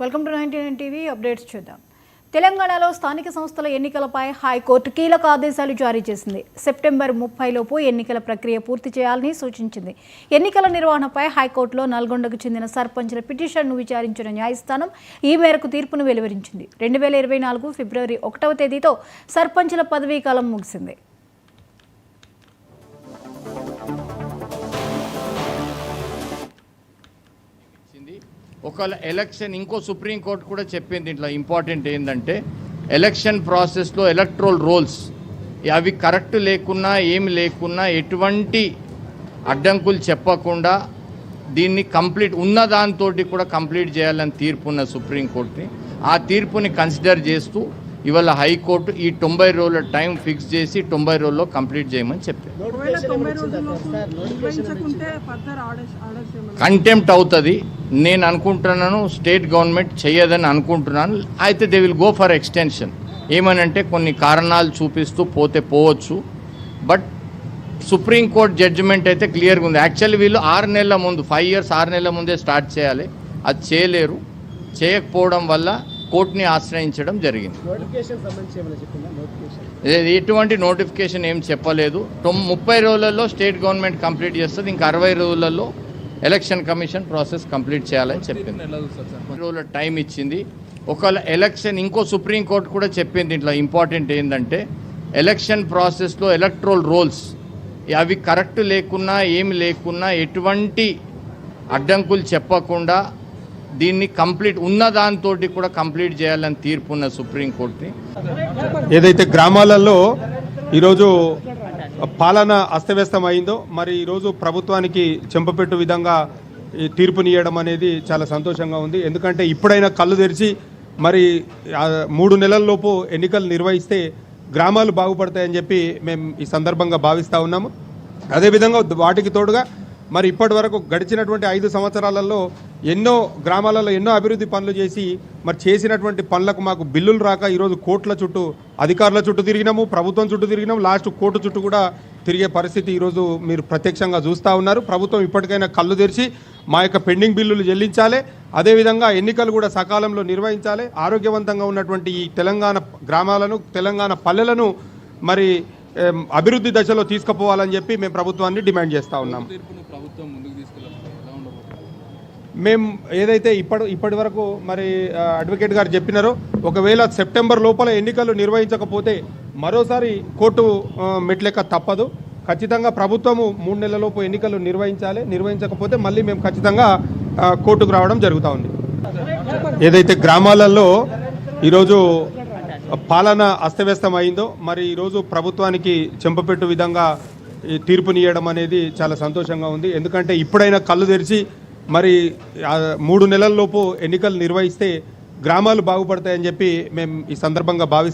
Welcome to 99 TV updates చూద్దాం. తెలంగాణలో స్థానిక సంస్థల ఎన్నికలపై హైకోర్టు కీలక ఆదేశాలు జారీ చేసింది. సెప్టెంబర్ 30 లోపు ఎన్నికల ప్రక్రియ పూర్తి చేయాలని సూచించింది. ఎన్నికల నిర్వహణపై హైకోర్టులో నల్గొండకు చెందిన సర్పంచ్ల పిటిషన్ను విచారించిన న్యాయస్థానం ఈ మేరకు తీర్పును వెలువరించింది. 2024 ఫిబ్రవరి 1వ తేదీతో సర్పంచ్ల పదవీ కాలం ముగిసింది. ఒకవేళ ఎలక్షన్ ఇంకో సుప్రీంకోర్టు కూడా చెప్పింది. ఇంట్లో ఇంపార్టెంట్ ఏంటంటే ఎలక్షన్ ప్రాసెస్లో ఎలక్ట్రల్ రోల్స్ అవి కరెక్ట్ లేకున్నా ఏమి లేకున్నా ఎటువంటి అడ్డంకులు చెప్పకుండా దీన్ని కంప్లీట్ ఉన్న దాంతో కూడా కంప్లీట్ చేయాలని తీర్పు ఉన్న సుప్రీంకోర్టుని ఆ తీర్పుని కన్సిడర్ చేస్తూ ఇవాళ హైకోర్టు ఈ 90 రోజుల టైం ఫిక్స్ చేసి 90 రోజుల్లో కంప్లీట్ చేయమని చెప్పారు. కంటెంప్ట్ అవుతుంది నేను అనుకుంటున్నాను. స్టేట్ గవర్నమెంట్ చేయదని అనుకుంటున్నాను. అయితే they will go for extension. ఏమనంటే కొన్ని కారణాలు చూపిస్తూ పోవచ్చు. బట్ సుప్రీంకోర్టు జడ్జిమెంట్ అయితే క్లియర్గా ఉంది. యాక్చువల్లీ వీళ్ళు 6 నెలల ముందు 5 years 6 నెలల ముందే స్టార్ట్ చేయాలి. అది చేయలేరు. చేయకపోవడం వల్ల కోర్టుని ఆశ్రయించడం జరిగింది. ఎటువంటి నోటిఫికేషన్ ఏం చెప్పలేదు. 30 రోజులలో స్టేట్ గవర్నమెంట్ కంప్లీట్ చేస్తుంది. ఇంకా 60 రోజులలో ఎలక్షన్ కమిషన్ ప్రాసెస్ కంప్లీట్ చేయాలని చెప్పింది. 30 రోజుల టైం ఇచ్చింది. ఒకవేళ ఎలక్షన్ ఇంకో సుప్రీంకోర్టు కూడా చెప్పింది. ఇంట్లో ఇంపార్టెంట్ ఏంటంటే ఎలక్షన్ ప్రాసెస్లో ఎలక్ట్రల్ రోల్స్ అవి కరెక్ట్ లేకున్నా ఏమి లేకున్నా ఎటువంటి అడ్డంకులు చెప్పకుండా దీన్ని కంప్లీట్ ఉన్న దాంతో కూడా కంప్లీట్ చేయాలని తీర్పు ఉన్న సుప్రీంకోర్టుని. ఏదైతే గ్రామాలలో ఈరోజు పాలన అస్తవ్యస్తం అయిందో మరి ఈరోజు ప్రభుత్వానికి చెంపపెట్టు విధంగా ఈ తీర్పునియడం అనేది చాలా సంతోషంగా ఉంది. ఎందుకంటే ఇప్పుడైనా కళ్ళు తెరిచి మరి 3 నెలల్లోపు ఎన్నికలు నిర్వహిస్తే గ్రామాలు బాగుపడతాయని చెప్పి మేము ఈ సందర్భంగా భావిస్తూ ఉన్నాము. అదేవిధంగా వాటికి తోడుగా మరి ఇప్పటి వరకు గడిచినటువంటి 5 సంవత్సరాలలో ఎన్నో గ్రామాలలో ఎన్నో అభివృద్ధి పనులు చేసి మరి చేసినటువంటి పనులకు మాకు బిల్లులు రాక ఈరోజు కోర్టుల చుట్టూ అధికారుల చుట్టూ తిరిగినాము, ప్రభుత్వం చుట్టూ తిరిగినాము, లాస్ట్ కోర్టు చుట్టూ కూడా తిరిగే పరిస్థితి ఈరోజు మీరు ప్రత్యక్షంగా చూస్తూ ఉన్నారు. ప్రభుత్వం ఇప్పటికైనా కళ్ళు తెరిచి మా యొక్క పెండింగ్ బిల్లులు చెల్లించాలి. అదేవిధంగా ఎన్నికలు కూడా సకాలంలో నిర్వహించాలి. ఆరోగ్యవంతంగా ఉన్నటువంటి ఈ తెలంగాణ గ్రామాలను తెలంగాణ పల్లెలను మరి అభివృద్ధి దశలో తీసుకుపోవాలని చెప్పి మేము ప్రభుత్వాన్ని డిమాండ్ చేస్తూ ఉన్నాం. మేము ఏదైతే ఇప్పటి వరకు మరి అడ్వకేట్ గారు చెప్పినారో ఒకవేళ సెప్టెంబర్ లోపల ఎన్నికలు నిర్వహించకపోతే మరోసారి కోర్టు మెట్లెక్క తప్పదు. ఖచ్చితంగా ప్రభుత్వము 3 నెలలలోపు ఎన్నికలు నిర్వహించకపోతే మళ్ళీ మేము ఖచ్చితంగా కోర్టుకు రావడం జరుగుతూ ఉంది. ఏదైతే గ్రామాలలో ఈరోజు పాలన అస్తవ్యస్తం అయిందో మరి ఈరోజు ప్రభుత్వానికి చెంపపెట్టు విధంగా ఈ తీర్పునియడం అనేది చాలా సంతోషంగా ఉంది. ఎందుకంటే ఇప్పుడైనా కళ్ళు తెరిచి మరి 3 నెలల్లోపు ఎన్నికలు నిర్వహిస్తే గ్రామాలు బాగుపడతాయని చెప్పి మేము ఈ సందర్భంగా భావిస్తాం.